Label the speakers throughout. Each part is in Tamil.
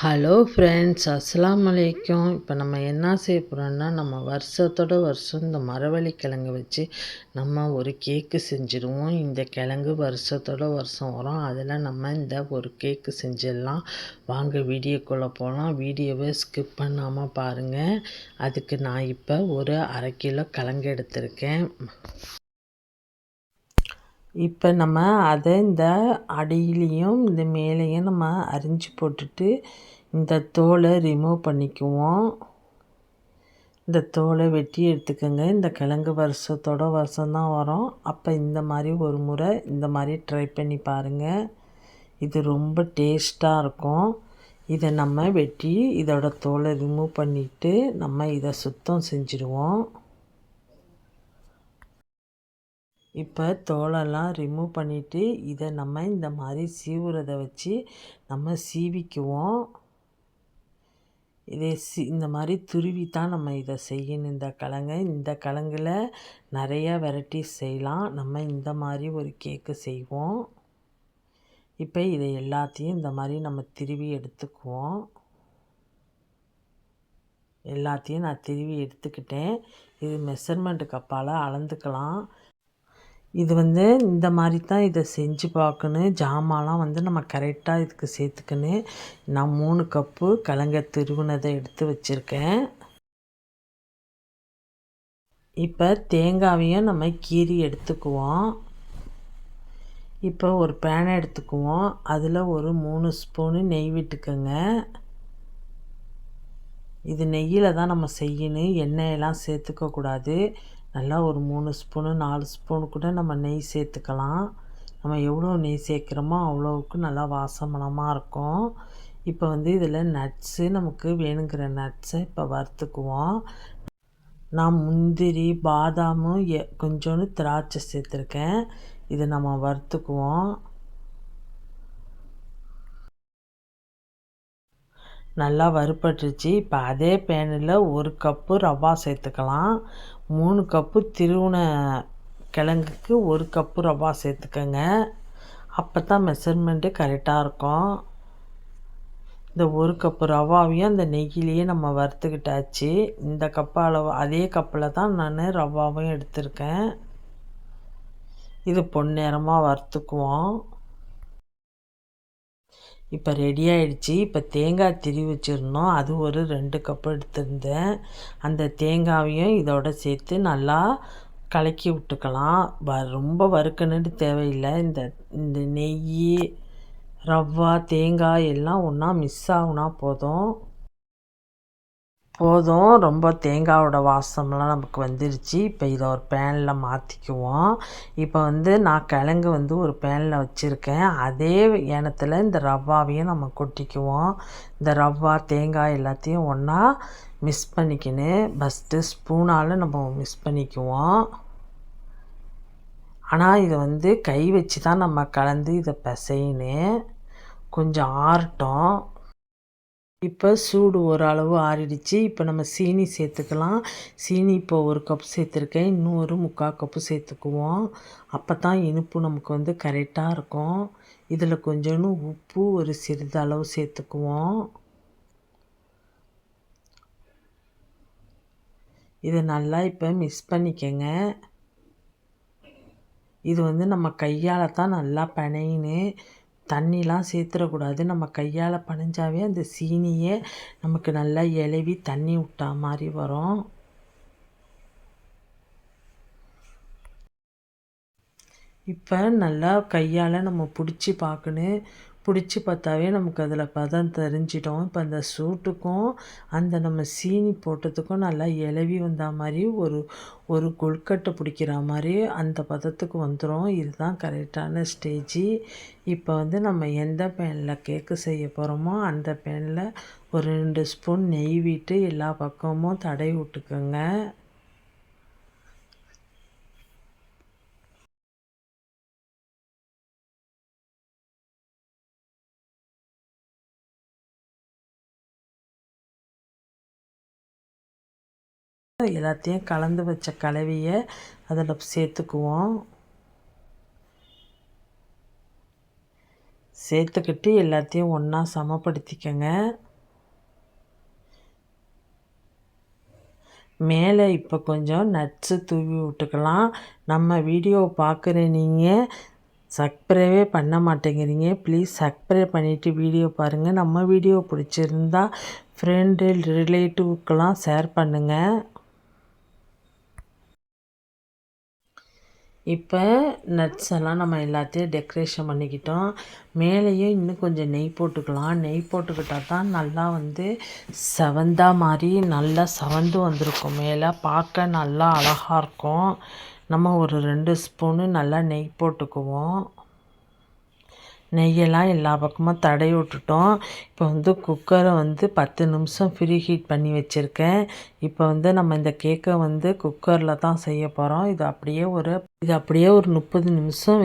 Speaker 1: ஹலோ ஃப்ரெண்ட்ஸ், அஸ்ஸலாமு அலைக்கும். இப்போ நம்ம என்ன செய்ய போகிறோம்னா, நம்ம வருஷத்தோட வருஷம் இந்த மரவள்ளி கிழங்கு வச்சு நம்ம ஒரு கேக்கு செஞ்சுருவோம். இந்த கிழங்கு வருஷத்தோட வருஷம் வரும். அதில் நம்ம இந்த ஒரு கேக்கு செஞ்சிடலாம். வாங்க வீடியோக்குள்ளே போகலாம். வீடியோவை ஸ்கிப் பண்ணாமல் பாருங்கள். அதுக்கு நான் இப்போ ஒரு 1/2 கிலோ கிழங்கு எடுத்திருக்கேன். இப்போ நம்ம அதை இந்த அடியிலையும் இந்த மேலேயும் நம்ம அரிஞ்சு போட்டுட்டு இந்த தோலை ரிமூவ் பண்ணிக்குவோம். இந்த தோலை வெட்டி எடுத்துக்கோங்க. இந்த கிழங்கு வருஷத்தோட வருஷம்தான் வரும். அப்போ இந்த மாதிரி ஒரு முறை இந்த மாதிரி ட்ரை பண்ணி பாருங்கள். இது ரொம்ப டேஸ்ட்டாக இருக்கும். இதை நம்ம வெட்டி இதோட தோலை ரிமூவ் பண்ணிவிட்டு நம்ம இதை சுத்தம் செஞ்சுருவோம். இப்போ தோலெல்லாம் ரிமூவ் பண்ணிவிட்டு இதை நம்ம இந்த மாதிரி சீவுறதை வச்சு நம்ம சீவிக்குவோம். இதை இந்த மாதிரி துருவி தான் நம்ம இதை செய்யணும். இந்த கிழங்குல நிறையா வெரைட்டிஸ் செய்யலாம். நம்ம இந்த மாதிரி ஒரு கேக்கு செய்வோம். இப்போ இதை எல்லாத்தையும் இந்த மாதிரி நம்ம திருவி எடுத்துக்குவோம். எல்லாத்தையும் நான் திருவி எடுத்துக்கிட்டேன். இது மெஷர்மெண்ட் கப்பால் அளந்துக்கலாம். இது இந்த மாதிரி தான் இதை செஞ்சு பார்க்கணும். ஜாமான்லாம் நம்ம கரெக்டாக இதுக்கு சேர்த்துக்கணும். நான் 3 கப்பு கிழங்க துருவினதை எடுத்து வச்சுருக்கேன். இப்போ தேங்காயையும் நம்ம கீறி எடுத்துக்குவோம். இப்போ ஒரு பேனை எடுத்துக்குவோம். அதில் ஒரு 3 ஸ்பூனு நெய் விட்டுக்கோங்க. இது நெய்யில் தான் நம்ம செய்யணும். எண்ணெயெல்லாம் சேர்த்துக்கக்கூடாது. நல்லா ஒரு 3 ஸ்பூனு 4 ஸ்பூனு கூட நம்ம நெய் சேர்த்துக்கலாம். நம்ம எவ்வளோ நெய் சேர்க்குறோமோ அவ்வளோவுக்கு நல்லா வாசமனமாக இருக்கும். இப்போ இதில் நட்ஸு நமக்கு வேணுங்கிற நட்ஸை இப்போ வறுத்துக்குவோம். நான் முந்திரி பாதாமும் கொஞ்சோண்டு திராட்சை சேர்த்துருக்கேன். இதை நம்ம வறுத்துக்குவோம். நல்லா வறுபட்டுருச்சு. இப்போ அதே பேனில் 1 கப்பு ரவா சேர்த்துக்கலாம். 3 கப்பு திருவுன கிழங்குக்கு 1 கப்பு ரவா சேர்த்துக்கங்க. அப்போ தான் மெஷர்மெண்ட்டு கரெக்டாக இருக்கும். இந்த 1 கப்பு ரவாவையும் அந்த நெய்யிலேயே நம்ம வறுத்துக்கிட்டாச்சு. இந்த கப்பு அளவு அதே கப்பில் தான் நான் ரவாவையும் எடுத்திருக்கேன். இது பொன்னிறமாக வறுத்துக்குவோம். இப்போ ரெடி ஆகிடுச்சி. இப்போ தேங்காய் திருவி வச்சுருந்தோம். அது ஒரு 2 கப்பு எடுத்திருந்தேன். அந்த தேங்காயையும் இதோட சேர்த்து நல்லா கலக்கி விட்டுக்கலாம். ரொம்ப வறுக்கணுன்னு தேவையில்லை. இந்த நெய், ரவா, தேங்காய் எல்லாம் ஒன்றா மிக்ஸ் ஆகுனா போதும். ரொம்ப தேங்காயோட வாசம்லாம் நமக்கு வந்துருச்சு. இப்போ இதை ஒரு பேனில் மாற்றிக்குவோம். இப்போ நான் கிழங்கு ஒரு பேனில் வச்சுருக்கேன். அதே எண்ணத்தில் இந்த ரவாவையும் நம்ம கொட்டிக்குவோம். இந்த ரவா, தேங்காய் எல்லாத்தையும் ஒன்றா மிக்ஸ் பண்ணிக்கின்னு ஃபஸ்ட்டு ஸ்பூனால் நம்ம மிக்ஸ் பண்ணிக்குவோம். ஆனால் இதை கை வச்சு தான் நம்ம கலந்து இதை பிசையணும். கொஞ்சம் ஆறட்டும். இப்போ சூடு ஓரளவு ஆறிடுச்சு. இப்போ நம்ம சீனி சேர்த்துக்கலாம். சீனி இப்போ 1 கப் சேர்த்துருக்கேன். இன்னும் ஒரு 3/4 கப்பு சேர்த்துக்குவோம். அப்போ தான் இனிப்பு நமக்கு கரெக்டாக இருக்கும். இதில் கொஞ்சோண்டு உப்பு ஒரு சிறிதளவு சேர்த்துக்குவோம். இதை நல்லா இப்போ மிக்ஸ் பண்ணிக்கங்க. இது நம்ம கையால் தான் நல்லா பிணையணும். தண்ணிலாம் சேர்த்துடக்கூடாது. நம்ம கையால் பிணைஞ்சாவே அந்த சீனியே நமக்கு நல்லா இலவி தண்ணி விட்டா மாதிரி வரும். இப்போ நல்லா கையால் நம்ம பிடிச்சி பார்க்கணும். பிடிச்சி பார்த்தாவே நமக்கு அதில் பதம் தெரிஞ்சிடும். இப்போ அந்த சூட்டுக்கும் நம்ம சீனி போட்டதுக்கும் நல்லா இலவி வந்த மாதிரி ஒரு கொழுக்கட்டை பிடிக்கிற மாதிரி அந்த பதத்துக்கு வந்துடும். இதுதான் கரெக்டான ஸ்டேஜி. இப்போ நம்ம எந்த பேனில் கேக்கு செய்ய போகிறோமோ அந்த பேனில் ஒரு 2 ஸ்பூன் நெய் விட்டு எல்லா பக்கமும் தடவி விட்டுக்கோங்க. எல்லாத்தையும் கலந்து வச்ச கலவையை அதில் சேர்த்துக்குவோம். சேர்த்துக்கிட்டு எல்லாத்தையும் ஒன்றா சமப்படுத்திக்கங்க. மேலே இப்போ கொஞ்சம் நட்ஸு தூவி விட்டுக்கலாம். நம்ம வீடியோ பார்க்குற நீங்கள் சப்ஸ்கிரைபே பண்ண மாட்டேங்கிறீங்க. ப்ளீஸ் சப்ஸ்கிரைப் பண்ணிவிட்டு வீடியோ பாருங்கள். நம்ம வீடியோ பிடிச்சிருந்தா ஃப்ரெண்டு ரிலேட்டிவ்க்கெலாம் ஷேர் பண்ணுங்கள். இப்போ நட்ஸ் எல்லாம் நம்ம எல்லாத்தையும் டெக்கரேஷன் பண்ணிக்கிட்டோம். மேலேயும் இன்னும் கொஞ்சம் நெய் போட்டுக்கலாம். நெய் போட்டுக்கிட்டால் தான் நல்லா செவந்தா மாதிரி நல்லா செவந்து வந்திருக்கும். மேலே பார்க்க நல்லா அழகாக இருக்கும். நம்ம ஒரு 2 ஸ்பூனு நல்லா நெய் போட்டுக்குவோம். நெய்யெல்லாம் எல்லா பக்கமும் தடவி விட்டுட்டோம். இப்போ குக்கரை 10 நிமிஷம் ப்ரீ ஹீட் பண்ணி வச்சுருக்கேன். இப்போ நம்ம இந்த கேக்கை குக்கரில் தான் செய்ய போகிறோம். இது அப்படியே ஒரு 30 நிமிஷம்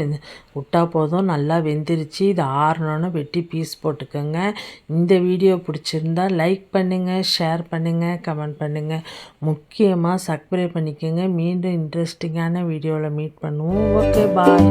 Speaker 1: விட்டால் போதும். நல்லா வெந்துருச்சு. இது ஆறணுன்னு வெட்டி பீஸ் போட்டுக்கோங்க. இந்த வீடியோ பிடிச்சிருந்தா லைக் பண்ணுங்கள், ஷேர் பண்ணுங்கள், கமெண்ட் பண்ணுங்கள். முக்கியமாக சப்ஸ்கிரைப் பண்ணிக்கோங்க. மீண்டும் இன்ட்ரெஸ்டிங்கான வீடியோவில் மீட் பண்ணுவோம். ஓகே, பாய்.